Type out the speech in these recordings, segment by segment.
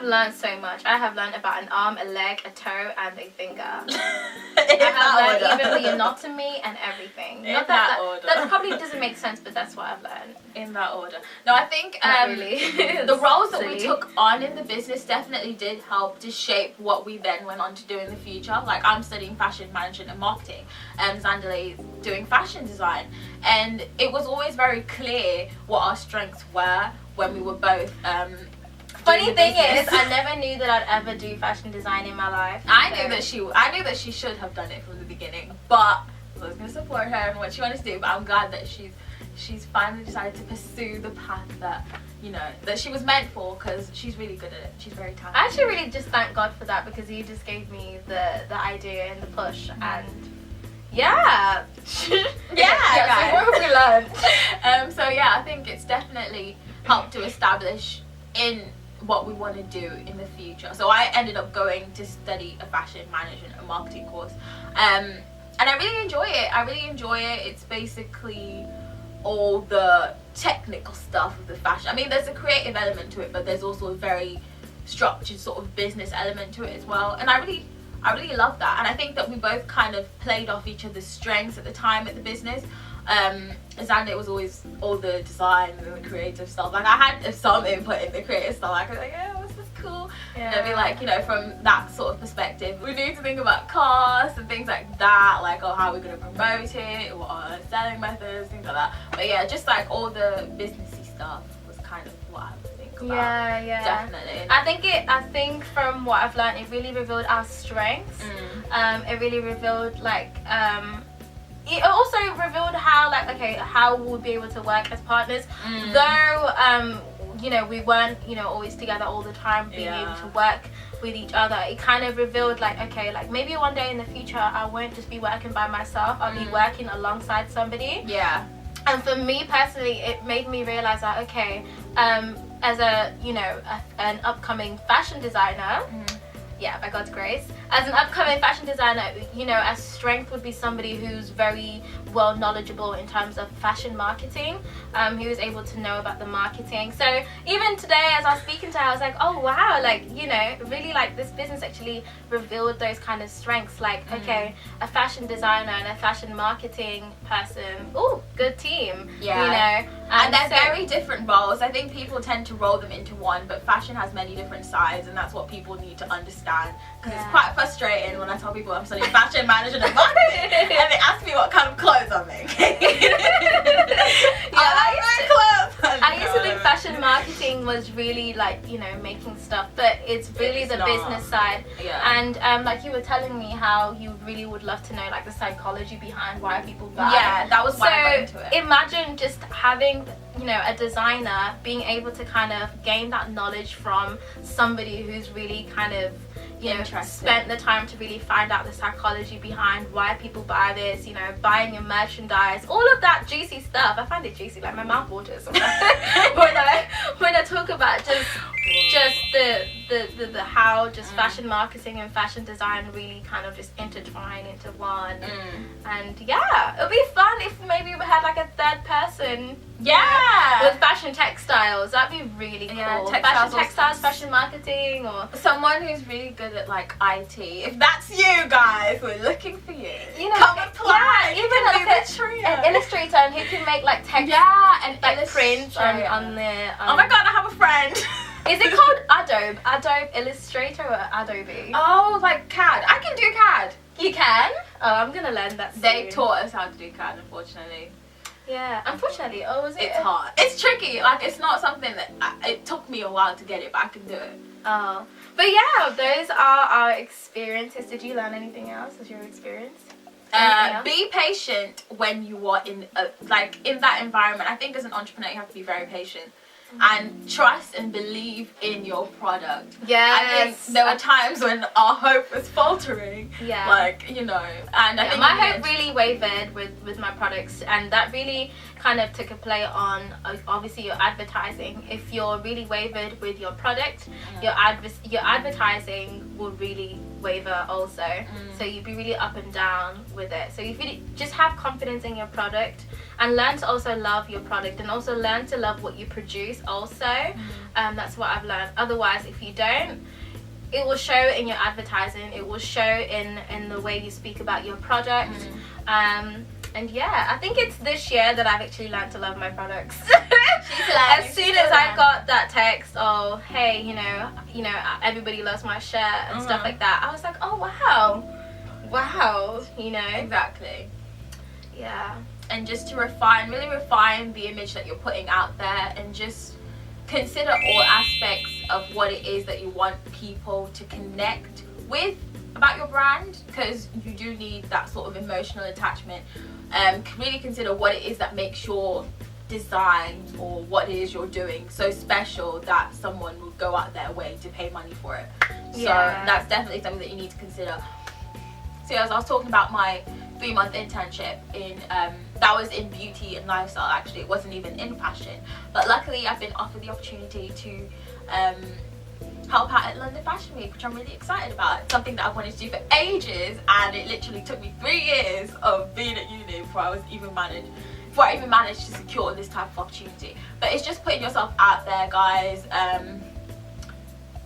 learned so much. I have learned about an arm, a leg, a toe, and a finger. I have learned even the anatomy and everything. In Not that order. That probably doesn't make sense, but that's what I've learned. In that order. No, I think Not really. the roles that we Silly. took on in the business definitely did help to shape what we then went on to do in the future. Like, I'm studying fashion management and marketing, and Zandale is doing fashion design. And it was always very clear what our strengths were when we were both Funny thing is, I never knew that I'd ever do fashion design in my life. I knew that she should have done it from the beginning, but I was going to support her and what she wanted to do. But I'm glad that she's finally decided to pursue the path that, you know, that she was meant for, because she's really good at it. She's very talented. I actually really just thank God for that, because he just gave me the idea and the push, and yeah. So So what have we learned? So yeah, I think it's definitely helped to establish in what we want to do in the future. So I ended up going to study a fashion management and marketing course, and I really enjoy it. It's basically all the technical stuff of the fashion. I mean, there's a creative element to it, but there's also a very structured sort of business element to it as well, and I really love that. And I think that we both kind of played off each other's strengths at the time at the business. Xander was always all the design and the creative stuff. Like, I had some input in the creative stuff. Like, I was like, yeah, this is cool. Yeah. And I'd be like, you know, from that sort of perspective, we need to think about costs and things like that. Like, oh, how are we going to promote it? What are selling methods? Things like that. But yeah, just like all the businessy stuff was kind of what I would think about. Yeah. Definitely. I think from what I've learned, it really revealed our strengths. It really revealed it also revealed how we'll be able to work as partners. Though you know, we weren't, you know, always together all the time, being able to work with each other. It kind of revealed maybe one day in the future I won't just be working by myself. I'll be working alongside somebody. Yeah. And for me personally, it made me realize that as an upcoming fashion designer, by God's grace, as an upcoming fashion designer, you know, a strength would be somebody who's very well knowledgeable in terms of fashion marketing, who is able to know about the marketing. So even today, as I was speaking to her, I was like, oh wow, really this business actually revealed those kind of strengths. Okay, a fashion designer and a fashion marketing person, good team. Yeah. You know, and they're very different roles. I think people tend to roll them into one, but fashion has many different sides, and that's what people need to understand. Because it's quite frustrating when I tell people I'm studying fashion management and marketing, and they ask me what kind of clothes I'm making. I used to think fashion marketing was really making stuff, but it's really the business side. Yeah. And like you were telling me how you really would love to know the psychology behind why people buy. Yeah, that was why I got into it. Imagine just having a designer being able to kind of gain that knowledge from somebody who's really kind of spent the time to really find out the psychology behind why people buy this, buying your merchandise, all of that juicy stuff. I find it juicy, my mouth waters when I talk about just the how just fashion marketing and fashion design really kind of just intertwine into one. And yeah, it'll be fun if maybe we had a third person with fashion textiles. That'd be really cool. Textiles, fashion marketing, or someone who's really good at IT. If that's you guys, we're looking for you. Come apply. Even an illustrator and who can make text and prints on the oh my god, I have a friend. Is it called Adobe Illustrator or Adobe? Oh, CAD. I can do CAD. You can? Oh, I'm gonna learn that soon. They taught us how to do CAD, unfortunately. Yeah, unfortunately. Oh, is it? It's hard. It's tricky. It's not something that it took me a while to get it, but I can do it. Oh, but yeah, those are our experiences. Did you learn anything else? Was your experience? Be patient when you are in that environment. I think as an entrepreneur, you have to be very patient. And trust and believe in your product. Yes. I think there were times when our hope was faltering. Yeah. And I think my hope really wavered with my products, and that really kind of took a play on obviously your advertising. If you're really wavered with your product, your advertising will really waver also. So you'd be really up and down with it. So you really just have confidence in your product and learn to also love your product, and also learn to love what you produce also. That's what I've learned. Otherwise, if you don't, it will show in your advertising, it will show in the way you speak about your product. And yeah, I think it's this year that I've actually learned to love my products. As soon as I got that text, oh hey, you know, everybody loves my shirt and stuff like that, I was like, oh wow, you know. Exactly. Yeah. And just to really refine the image that you're putting out there, and just consider all aspects of what it is that you want people to connect with about your brand, because you do need that sort of emotional attachment. Really consider what it is that makes your design or what it is you're doing so special that someone would go out their way to pay money for it. So that's definitely something that you need to consider. So as I was talking about my 3-month internship in that was in beauty and lifestyle. Actually, it wasn't even in fashion, but luckily I've been offered the opportunity to help out at London Fashion Week, which I'm really excited about. It's something that I've wanted to do for ages, and it literally took me 3 years of being at uni before I even managed to secure this type of opportunity. But it's just putting yourself out there, guys.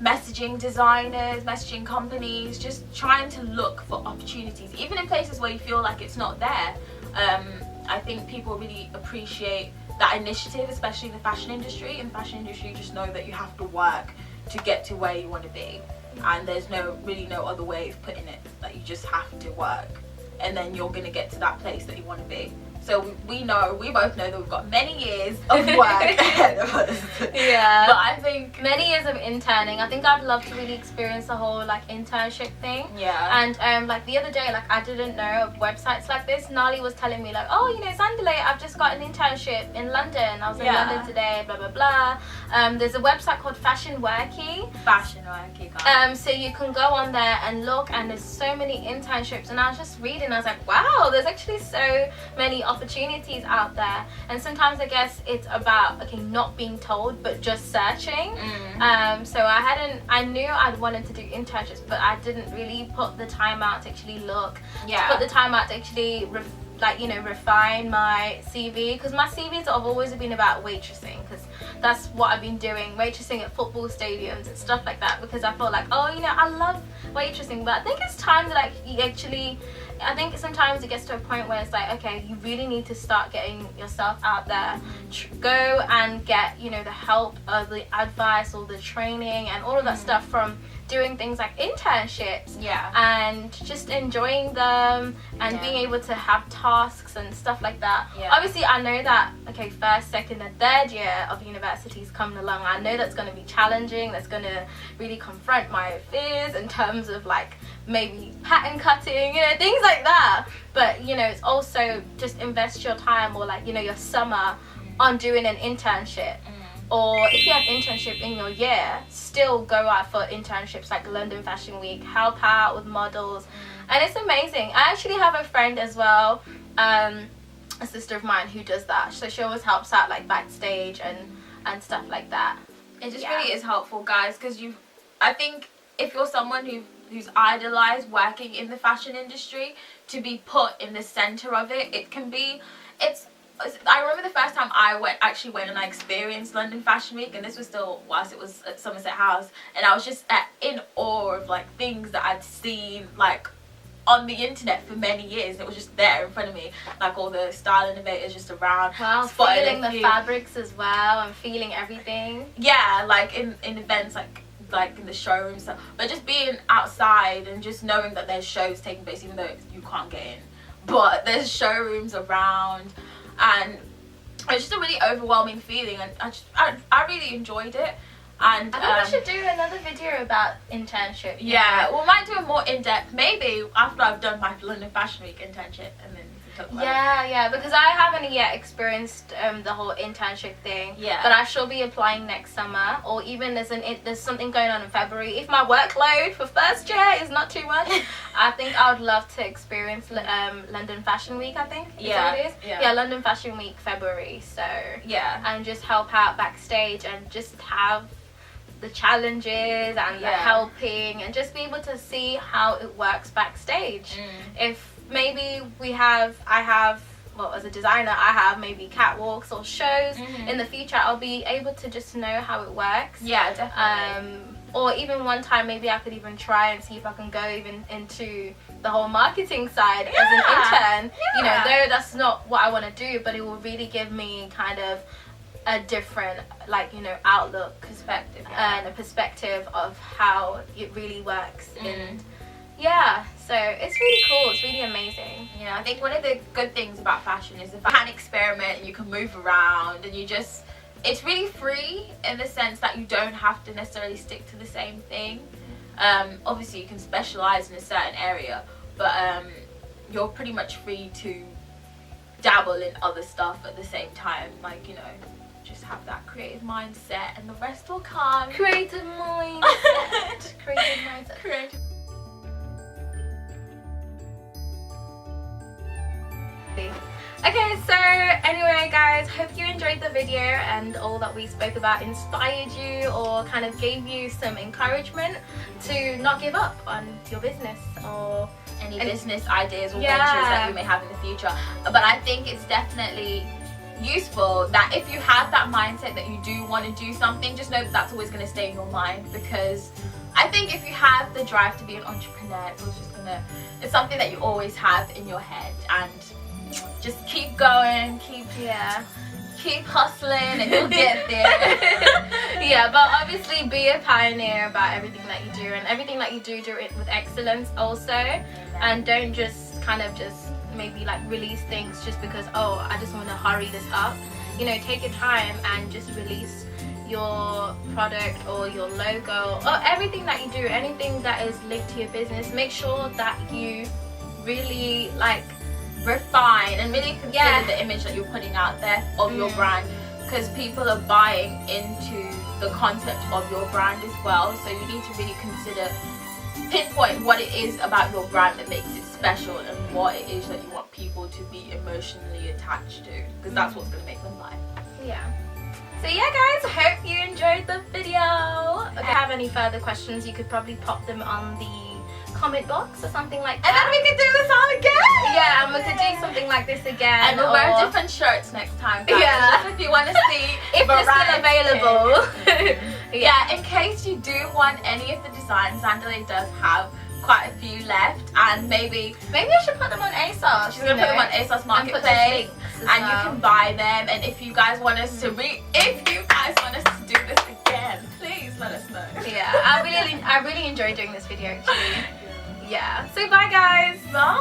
Messaging designers, messaging companies, just trying to look for opportunities, even in places where you feel like it's not there. I think people really appreciate that initiative, especially in the fashion industry. In the fashion industry, you just know that you have to work to get to where you want to be, and there's really no other way of putting it, that you just have to work, and then you're going to get to that place that you want to be. So we both know that we've got many years of work ahead of us. Yeah. But I think many years of interning. I think I'd love to really experience the whole like internship thing. Yeah. And like the other day, like I didn't know of websites like this. Nali was telling me like, oh, you know, Zandalay, I've just got an internship in London. I was in London today, blah blah blah. There's a website called Fashion Worky. Guys. So you can go on there and look, and there's so many internships. And I was just reading, I was like, wow, there's actually so many opportunities out there. And sometimes I guess it's about not being told but just searching. So I knew I'd wanted to do internships, but I didn't really put the time out to actually look, to put the time out to actually refine my CV, because my CVs have always been about waitressing, because that's what I've been doing, waitressing at football stadiums and stuff like that, because I felt like, oh, you know, I love waitressing. But I think it's time that I think sometimes it gets to a point where it's like, okay, you really need to start getting yourself out there. Go and get, you know, the help or the advice or the training and all of that stuff from doing things like internships, and just enjoying them and being able to have tasks and stuff like that. Obviously I know that first, second and third year of university is coming along. I know that's going to be challenging, that's going to really confront my fears in terms of like maybe pattern cutting, you know, things like that. But you know, it's also just invest your time or like, you know, your summer on doing an internship. Or if you have internship in your year, still go out for internships like London Fashion Week, help out with models, and it's amazing. I actually have a friend as well, a sister of mine, who does that. So she always helps out like backstage and stuff like that. It just really is helpful, guys, because I think if you're someone who's idolized working in the fashion industry, to be put in the center of it, I remember the first time I actually went and I experienced London Fashion Week, and this was still whilst it was at Somerset House, and I was just in awe of like things that I'd seen like on the internet for many years. It was just there in front of me, like all the style innovators just around. Wow, feeling the fabrics as well and feeling everything. Yeah, like in events like in the showroom stuff, but just being outside and just knowing that there's shows taking place, even though you can't get in, but there's showrooms around. And it's just a really overwhelming feeling, and I really enjoyed it. And I think we should do another video about internship. Yeah, we might do a more in-depth, maybe after I've done my London Fashion Week internship, and then talk about Yeah, because I haven't yet experienced the whole internship thing. Yeah. But I shall be applying next summer, or even there's something going on in February. If my workload for first year is not too much, I think I would love to experience London Fashion Week. I think. Is that what it is? Yeah, London Fashion Week, February. So yeah, and just help out backstage and just have the challenges and the helping and just be able to see how it works backstage. If maybe well, as a designer, I have maybe catwalks or shows in the future, I'll be able to just know how it works. Yeah, definitely. Or even one time maybe I could even try and see if I can go even into the whole marketing side as an intern. You know, though that's not what I want to do, but it will really give me kind of a different, like, you know, outlook, perspective, and a perspective of how it really works. And so it's really cool, it's really amazing. You know, I think one of the good things about fashion is if you can experiment and you can move around, and it's really free in the sense that you don't have to necessarily stick to the same thing. Obviously you can specialize in a certain area, but you're pretty much free to dabble in other stuff at the same time, like, you know, just have that creative mindset and the rest will come. Creative mindset. Creative mindset. Creative. Okay, so anyway guys, hope you enjoyed the video and all that we spoke about inspired you or kind of gave you some encouragement to not give up on your business or any business ideas or ventures that you may have in the future. But I think it's definitely useful that if you have that mindset that you do want to do something, just know that that's always going to stay in your mind, because I think if you have the drive to be an entrepreneur, it's something that you always have in your head, and just keep going, keep hustling, and you'll get there. But obviously be a pioneer about everything that you do, and everything that you do it with excellence also. And don't just kind of just maybe like release things just because, oh, I just want to hurry this up. You know, take your time and just release your product or your logo or everything that you do, anything that is linked to your business. Make sure that you really like refine and really consider the image that you're putting out there of your brand, because people are buying into the concept of your brand as well. So you need to really pinpoint what it is about your brand that makes it special and what it is that you want people to be emotionally attached to, because that's what's going to make them buy. So yeah guys, hope you enjoyed the video. If you have any further questions, you could probably pop them on the comment box or something like that. And then we could do this all again. Yeah, and we could do something like this again. And we'll wear different shirts next time, guys. Just if you want to see if they're still available. In case you do want any of the designs, Zandale does have quite a few left, and maybe I should put them on ASOS. She's gonna put them on ASOS Marketplace, and you can buy them. And if you guys want us to do this again, please let us know. I really enjoyed doing this video actually. So bye guys. Bye.